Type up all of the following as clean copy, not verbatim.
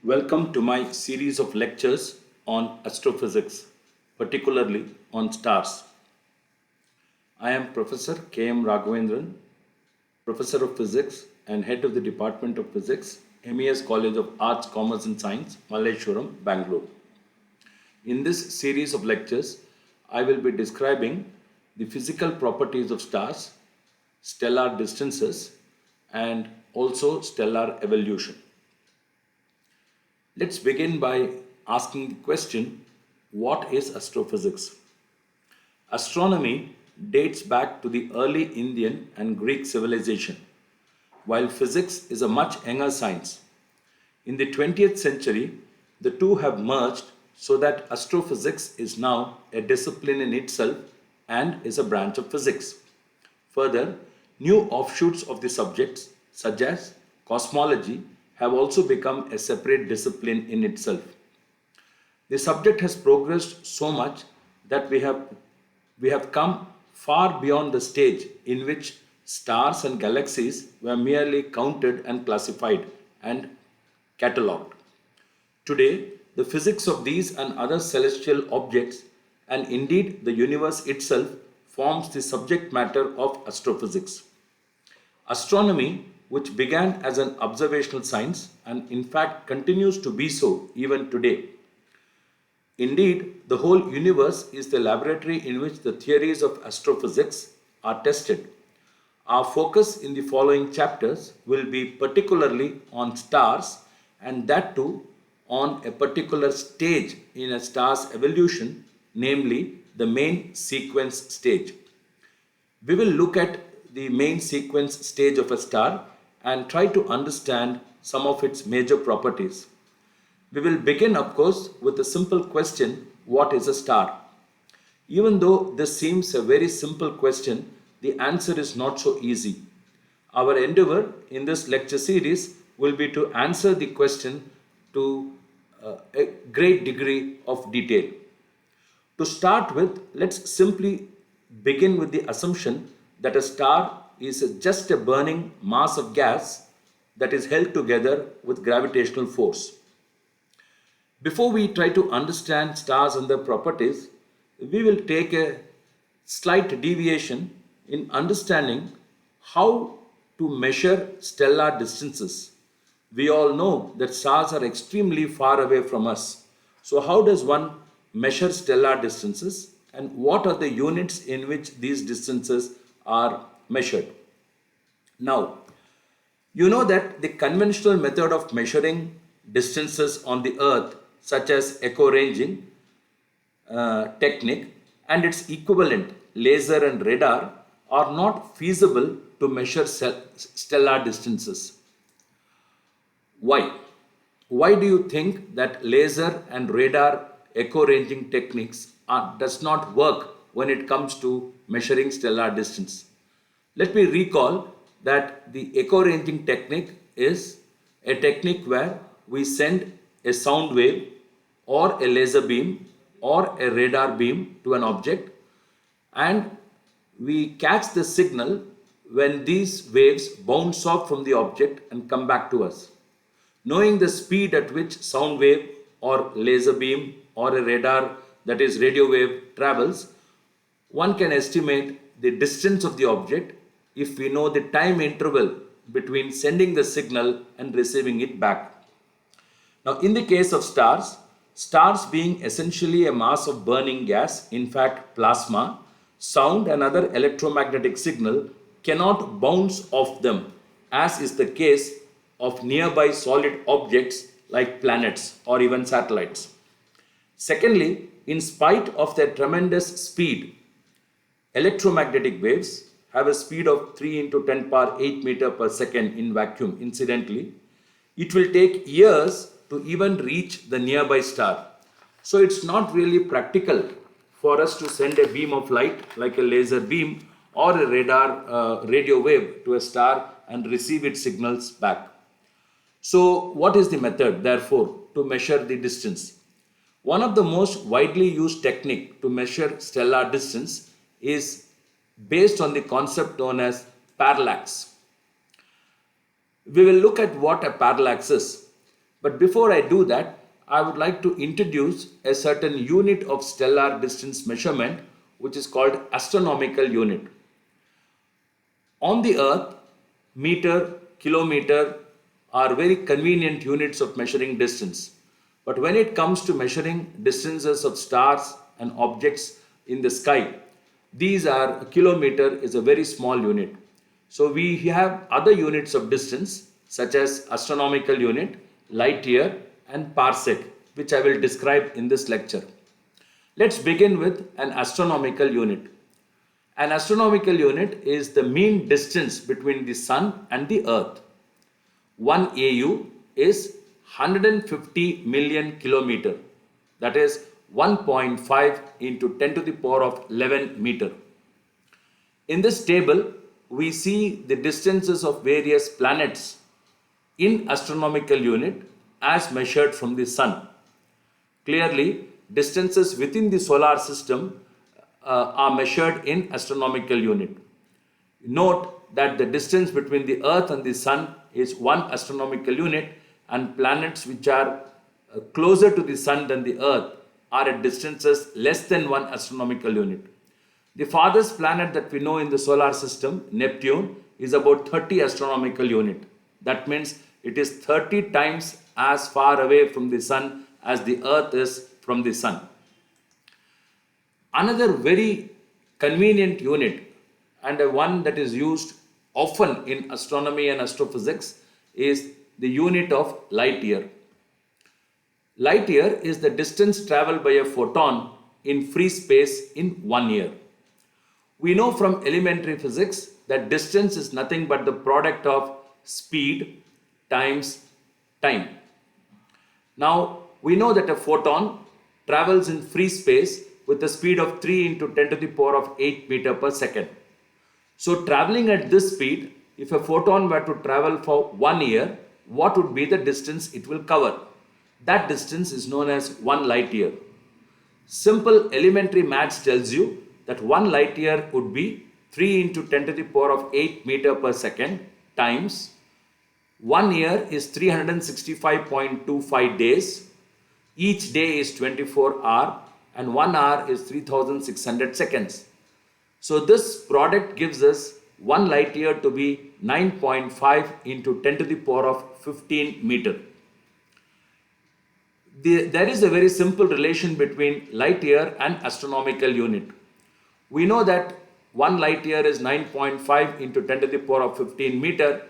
Welcome to my series of lectures on astrophysics, particularly on stars. I am Professor K.M. Raghavendran, Professor of Physics and Head of the Department of Physics, MES College of Arts, Commerce and Science, Malleshwaram, Bangalore. In this series of lectures, I will be describing the physical properties of stars, stellar distances, and also stellar evolution. Let's begin by asking the question, what is astrophysics? Astronomy dates back to the early Indian and Greek civilization, while physics is a much younger science. In the 20th century, the two have merged so that astrophysics is now a discipline in itself and is a branch of physics. Further, new offshoots of the subjects, such as cosmology, have also become a separate discipline in itself. The subject has progressed so much that we have come far beyond the stage in which stars and galaxies were merely counted and classified and catalogued. Today, the physics of these and other celestial objects, and indeed the universe itself, forms the subject matter of astrophysics. Astronomy, which began as an observational science and in fact continues to be so even today. Indeed, the whole universe is the laboratory in which the theories of astrophysics are tested. Our focus in the following chapters will be particularly on stars, and that too on a particular stage in a star's evolution, namely the main sequence stage. We will look at the main sequence stage of a star and try to understand some of its major properties. We will begin, of course, with the simple question, what is a star? Even though this seems a very simple question, the answer is not so easy. Our endeavor in this lecture series will be to answer the question to a great degree of detail. To start with, let's simply begin with the assumption that a star is just a burning mass of gas that is held together with gravitational force. Before we try to understand stars and their properties, we will take a slight deviation in understanding how to measure stellar distances. We all know that stars are extremely far away from us. So, how does one measure stellar distances, and what are the units in which these distances are measured? Now, you know that the conventional method of measuring distances on the Earth, such as echo ranging technique and its equivalent, laser and radar, are not feasible to measure stellar distances. Why? Why do you think that laser and radar echo ranging techniques does not work when it comes to measuring stellar distance? Let me recall that the echo ranging technique is a technique where we send a sound wave or a laser beam or a radar beam to an object, and we catch the signal when these waves bounce off from the object and come back to us. Knowing the speed at which sound wave or laser beam or a radar, that is radio wave, travels, one can estimate the distance of the object if we know the time interval between sending the signal and receiving it back. Now, in the case of stars, stars being essentially a mass of burning gas, in fact plasma, sound and other electromagnetic signal cannot bounce off them, as is the case of nearby solid objects like planets or even satellites. Secondly, in spite of their tremendous speed, electromagnetic waves have a speed of 3 into 10 power 8 meter per second in vacuum. Incidentally, it will take years to even reach the nearby star. So it's not really practical for us to send a beam of light like a laser beam or a radar radio wave to a star and receive its signals back. So what is the method, therefore, to measure the distance? One of the most widely used technique to measure stellar distance is based on the concept known as parallax. We will look at what a parallax is. But before I do that, I would like to introduce a certain unit of stellar distance measurement which is called astronomical unit. On the earth, meter, kilometer are very convenient units of measuring distance. But when it comes to measuring distances of stars and objects in the sky, a kilometer is a very small unit. So we have other units of distance such as astronomical unit, light year and parsec, which I will describe in this lecture. Let's begin with an astronomical unit. An astronomical unit is the mean distance between the sun and the earth. 1 AU is 150 million kilometer. That is 1.5 into 10 to the power of 11 meter. In this table, we see the distances of various planets in astronomical unit as measured from the sun. Clearly, distances within the solar system are measured in astronomical unit. Note that the distance between the earth and the sun is 1 astronomical unit, and planets which are closer to the sun than the earth are at distances less than 1 astronomical unit. The farthest planet that we know in the solar system, Neptune, is about 30 astronomical unit. That means it is 30 times as far away from the sun as the earth is from the sun. Another very convenient unit and one that is used often in astronomy and astrophysics is the unit of light year. Light year is the distance traveled by a photon in free space in 1 year. We know from elementary physics that distance is nothing but the product of speed times time. Now, we know that a photon travels in free space with a speed of 3 into 10 to the power of 8 meter per second. So, traveling at this speed, if a photon were to travel for 1 year, what would be the distance it will cover? That distance is known as 1 light year. Simple elementary maths tells you that 1 light year would be 3 into 10 to the power of 8 meter per second times 1 year is 365.25 days. Each day is 24 hours and 1 hour is 3600 seconds. So this product gives us 1 light year to be 9.5 into 10 to the power of 15 meter. There is a very simple relation between light year and astronomical unit. We know that 1 light year is 9.5 into 10 to the power of 15 meter.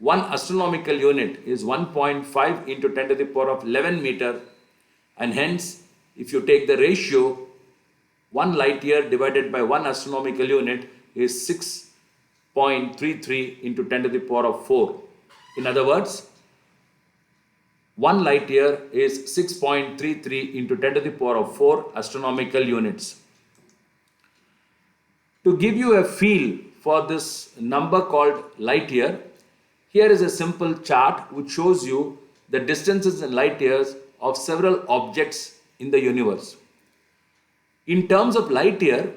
1 astronomical unit is 1.5 into 10 to the power of 11 meter, and hence if you take the ratio, 1 light year divided by 1 astronomical unit is 6.33 into 10 to the power of 4. In other words, 1 light year is 6.33 into 10 to the power of 4 astronomical units. To give you a feel for this number called light year, here is a simple chart which shows you the distances in light years of several objects in the universe. In terms of light year,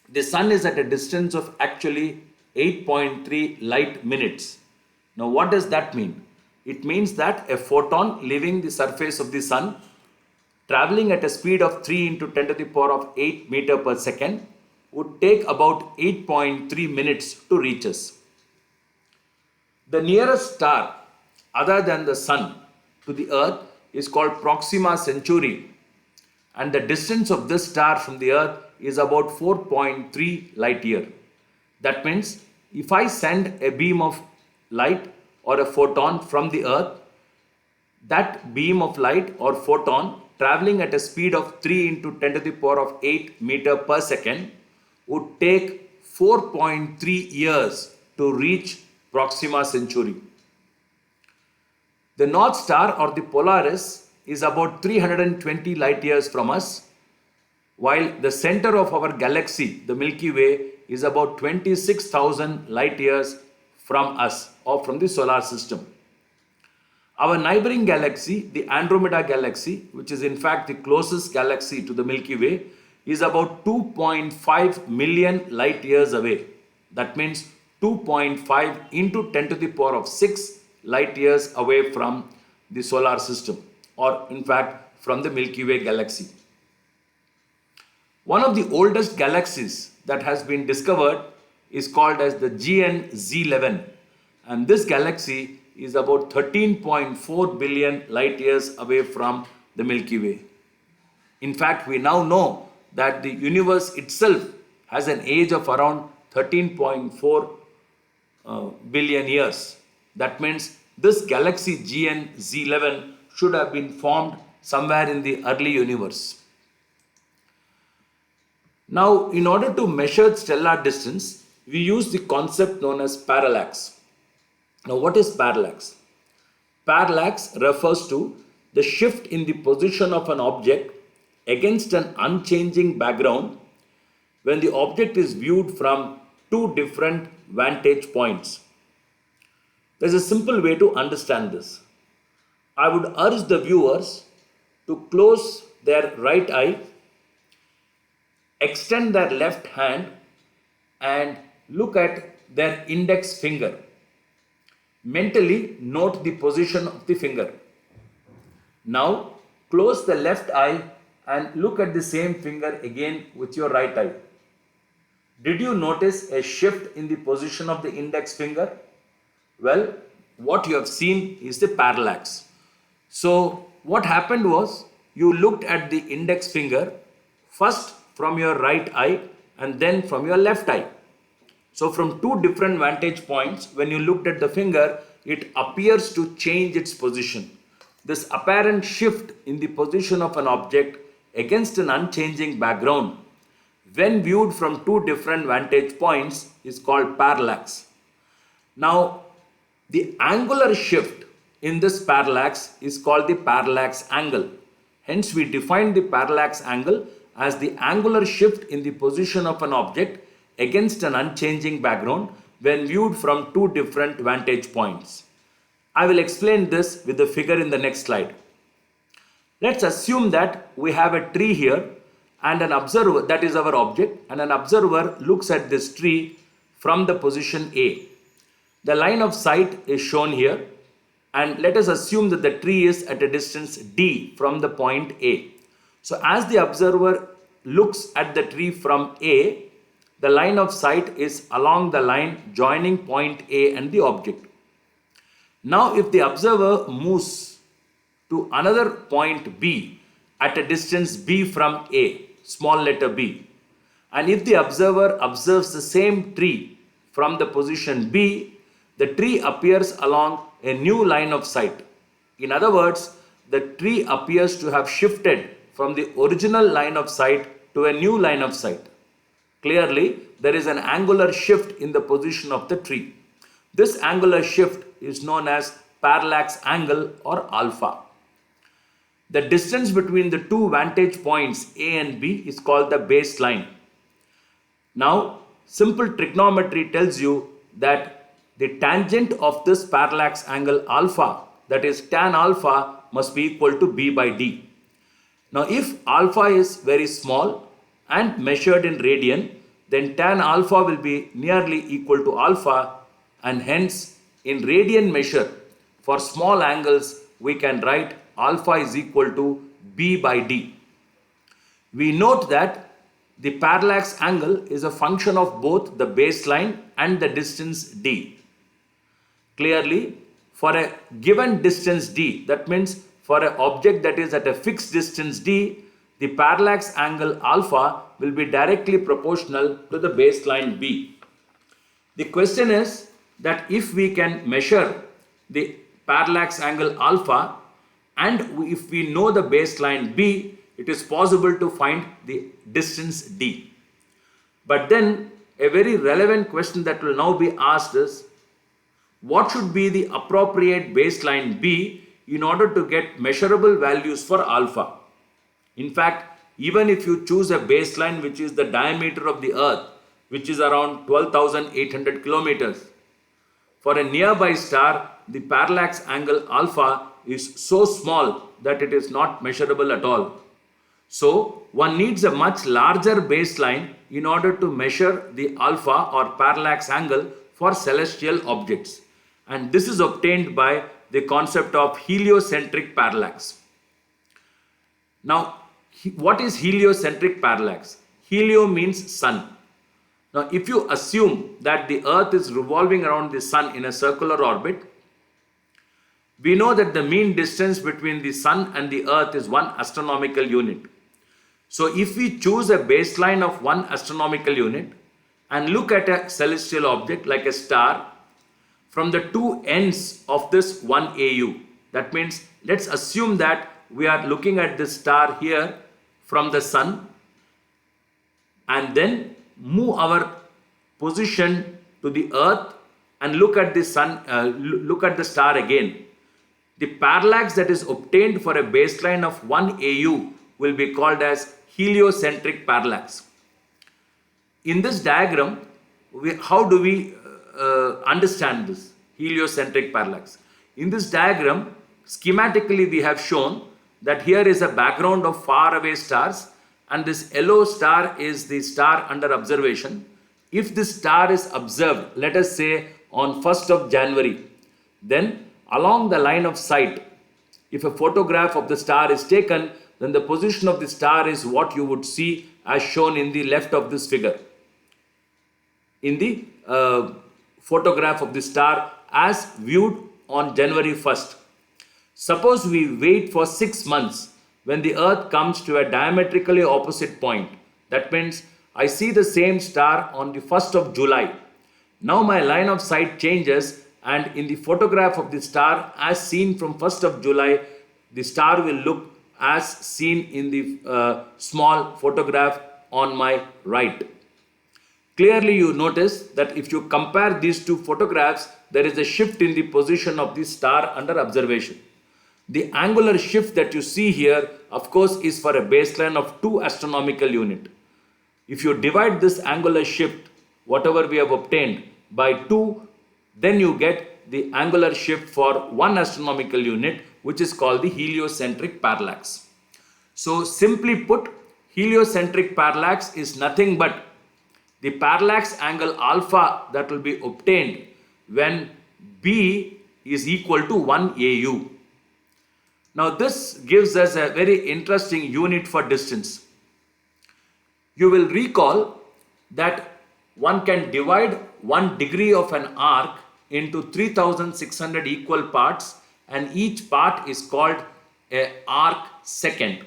the sun is at a distance of actually 8.3 light minutes. Now what does that mean? It means that a photon leaving the surface of the sun traveling at a speed of 3 into 10 to the power of 8 meter per second would take about 8.3 minutes to reach us. The nearest star other than the sun to the earth is called Proxima Centauri, and the distance of this star from the earth is about 4.3 light year. That means if I send a beam of light or a photon from the earth, that beam of light or photon traveling at a speed of 3 into 10 to the power of 8 meter per second would take 4.3 years to reach Proxima Centauri. The North Star or the Polaris is about 320 light years from us, while the center of our galaxy, the Milky Way, is about 26,000 light years from us or from the solar system. Our neighboring galaxy, the Andromeda galaxy, which is in fact the closest galaxy to the Milky Way, is about 2.5 million light years away. That means 2.5 into 10 to the power of 6 light years away from the solar system, or in fact from the Milky Way galaxy. One of the oldest galaxies that has been discovered is called as the GN-Z11, and this galaxy is about 13.4 billion light years away from the Milky Way. In fact, we now know that the universe itself has an age of around 13.4 billion years. That means this galaxy GN-Z11 should have been formed somewhere in the early universe. Now, in order to measure stellar distance, we use the concept known as parallax. Now, what is parallax? Parallax refers to the shift in the position of an object against an unchanging background when the object is viewed from two different vantage points. There's a simple way to understand this. I would urge the viewers to close their right eye, extend their left hand, and look at their index finger. Mentally note the position of the finger. Now close the left eye and look at the same finger again with your right eye. Did you notice a shift in the position of the index finger? Well, what you have seen is the parallax. So what happened was, you looked at the index finger first from your right eye and then from your left eye. So from two different vantage points, when you looked at the finger, it appears to change its position. This apparent shift in the position of an object against an unchanging background, when viewed from two different vantage points, is called parallax. Now, the angular shift in this parallax is called the parallax angle. Hence, we define the parallax angle as the angular shift in the position of an object against an unchanging background when viewed from two different vantage points. I will explain this with the figure in the next slide. Let's assume that we have a tree here and an observer, that is our object, and an observer looks at this tree from the position A. The line of sight is shown here, and let us assume that the tree is at a distance D from the point A. So as the observer looks at the tree from A, the line of sight is along the line joining point A and the object. Now if the observer moves to another point B at a distance B from A, small letter b, and if the observer observes the same tree from the position B, the tree appears along a new line of sight. In other words, the tree appears to have shifted from the original line of sight to a new line of sight. Clearly, there is an angular shift in the position of the tree. This angular shift is known as parallax angle or alpha. The distance between the two vantage points A and B is called the baseline. Now, simple trigonometry tells you that the tangent of this parallax angle alpha, that is tan alpha, must be equal to B by D. Now, if alpha is very small and measured in radian, then tan alpha will be nearly equal to alpha, and hence in radian measure for small angles we can write alpha is equal to B by D. We note that the parallax angle is a function of both the baseline and the distance D. Clearly, for a given distance D, that means for an object that is at a fixed distance D, the parallax angle alpha will be directly proportional to the baseline B. The question is that if we can measure the parallax angle alpha and if we know the baseline B, it is possible to find the distance D. But then a very relevant question that will now be asked is, what should be the appropriate baseline B in order to get measurable values for alpha? In fact, even if you choose a baseline which is the diameter of the earth, which is around 12,800 kilometers, for a nearby star, the parallax angle alpha is so small that it is not measurable at all. So, one needs a much larger baseline in order to measure the alpha or parallax angle for celestial objects. And this is obtained by the concept of heliocentric parallax. Now, what is heliocentric parallax? Helio means sun. Now, if you assume that the earth is revolving around the sun in a circular orbit, we know that the mean distance between the sun and the earth is 1 astronomical unit. So, if we choose a baseline of 1 astronomical unit and look at a celestial object like a star from the two ends of this 1 AU, that means let's assume that we are looking at this star here from the sun and then move our position to the earth and look at the sun, look at the star again. The parallax that is obtained for a baseline of 1 AU will be called as heliocentric parallax. In this diagram, how do we understand this heliocentric parallax? In this diagram, schematically we have shown that here is a background of faraway stars and this yellow star is the star under observation. If this star is observed, let us say on 1st of January, then along the line of sight, if a photograph of the star is taken, then the position of the star is what you would see as shown in the left of this figure. In the photograph of the star as viewed on January 1st. Suppose we wait for 6 months when the earth comes to a diametrically opposite point. That means I see the same star on the 1st of July. Now my line of sight changes and in the photograph of the star as seen from 1st of July, the star will look as seen in the small photograph on my right. Clearly you notice that if you compare these two photographs, there is a shift in the position of the star under observation. The angular shift that you see here, of course, is for a baseline of 2 astronomical unit. If you divide this angular shift, whatever we have obtained, by 2, then you get the angular shift for 1 astronomical unit, which is called the heliocentric parallax. So simply put, heliocentric parallax is nothing but the parallax angle alpha that will be obtained when B is equal to 1 AU. Now this gives us a very interesting unit for distance. You will recall that one can divide 1 degree of an arc into 3600 equal parts and each part is called an arc second.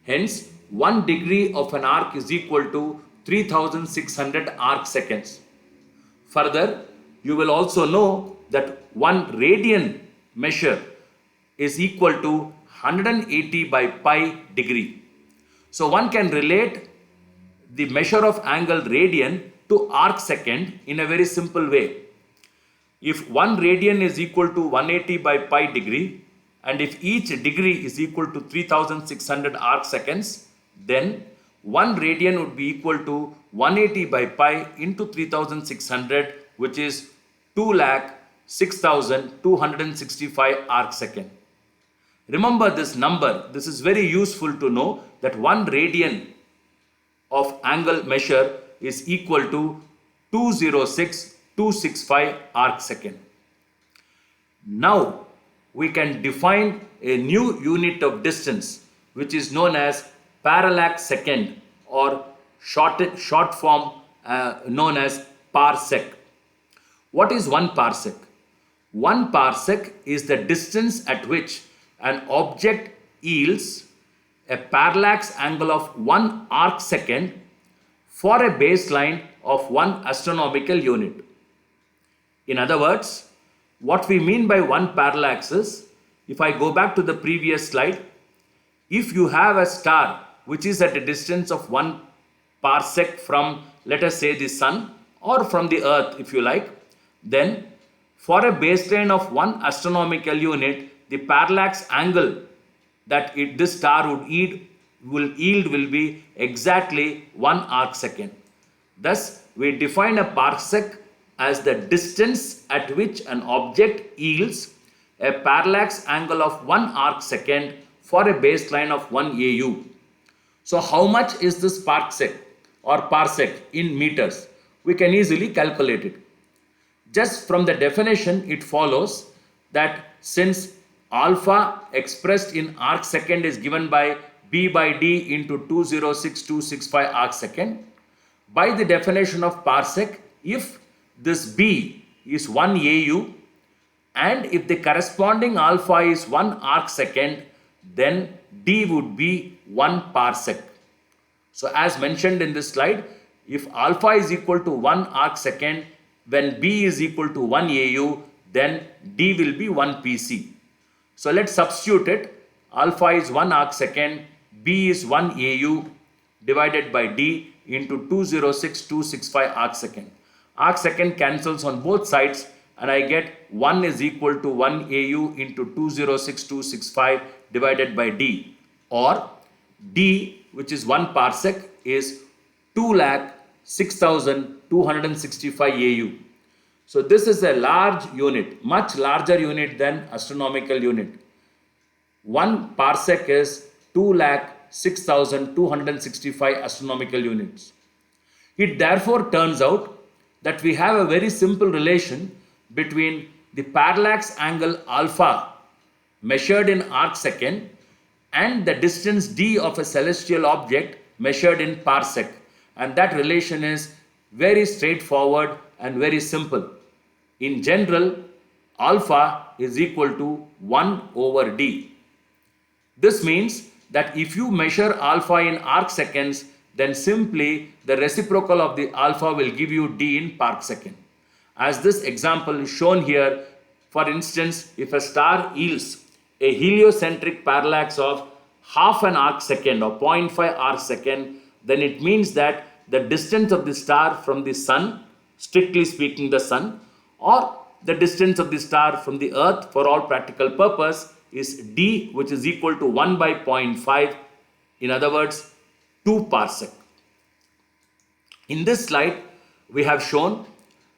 Hence 1 degree of an arc is equal to 3600 arc seconds. Further, you will also know that 1 radian measure is equal to 180 by pi degree. So one can relate the measure of angle radian to arc second in a very simple way. If 1 radian is equal to 180 by pi degree and if each degree is equal to 3600 arc seconds, then 1 radian would be equal to 180 by pi into 3600, which is 2,06,265 arc second. Remember this number. This is very useful to know that 1 radian of angle measure is equal to 206,265 arc second. Now we can define a new unit of distance which is known as parallax second or short form known as parsec. What is 1 parsec? 1 parsec is the distance at which an object yields a parallax angle of 1 arc second for a baseline of 1 astronomical unit. In other words, what we mean by 1 parallax is, if I go back to the previous slide, if you have a star which is at a distance of 1 parsec from, let us say, the sun or from the earth if you like, then for a baseline of 1 astronomical unit, the parallax angle that this star would yield will be exactly 1 arc second. Thus, we define a parsec as the distance at which an object yields a parallax angle of 1 arc second for a baseline of 1 AU. So, how much is this parsec or parsec in meters? We can easily calculate it. Just from the definition, it follows that since alpha expressed in arc second is given by b by d into 206265 arc second, by the definition of parsec, if this b is 1 AU and if the corresponding alpha is 1 arc second, then d would be 1 parsec. So as mentioned in this slide, if alpha is equal to 1 arc second, when b is equal to 1 AU, then d will be 1 PC. So let's substitute it. Alpha is 1 arc second, b is 1 AU divided by d into 206265 arc second. Arc second cancels on both sides and I get 1 is equal to 1 AU into 206265 divided by d, or d, which is 1 parsec, is 2,06,265 AU. So this is a large unit, much larger unit than astronomical unit. 1 parsec is 2,06,265 astronomical units. It therefore turns out that we have a very simple relation between the parallax angle alpha measured in arc second and the distance d of a celestial object measured in parsec, and that relation is very straightforward and very simple. In general, alpha is equal to 1 over d. This means that if you measure alpha in arc seconds, then simply the reciprocal of the alpha will give you d in parsec. As this example is shown here, for instance, if a star yields a heliocentric parallax of half an arc second or 0.5 arc second, then it means that the distance of the star from the sun, strictly speaking the sun, or the distance of the star from the earth for all practical purpose is d, which is equal to 1 by 0.5, in other words 2 parsec. In this slide, we have shown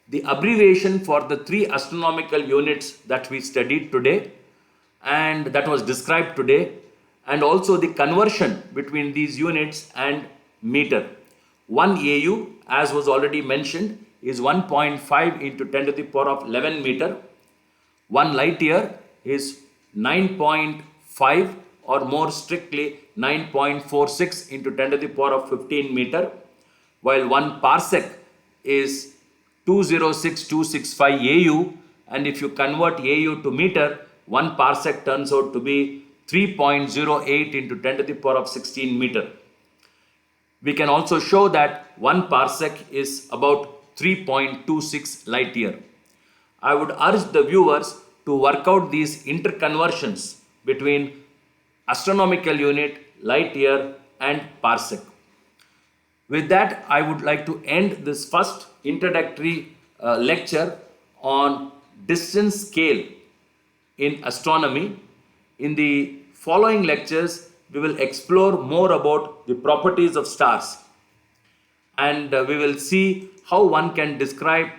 the abbreviation for the 3 astronomical units that we studied today and that was described today, and also the conversion between these units and meter. 1 AU, as was already mentioned, is 1.5 into 10 to the power of 11 meter. 1 light year is 9.5, or more strictly 9.46 into 10 to the power of 15 meter, while 1 parsec is 206,265 AU, and if you convert AU to meter, 1 parsec turns out to be 3.08 into 10 to the power of 16 meter. We can also show that 1 parsec is about 3.26 light year. I would urge the viewers to work out these interconversions between astronomical unit, light year and parsec. With that, I would like to end this first introductory lecture on distance scale in astronomy. In the following lectures, we will explore more about the properties of stars, and we will see how one can describe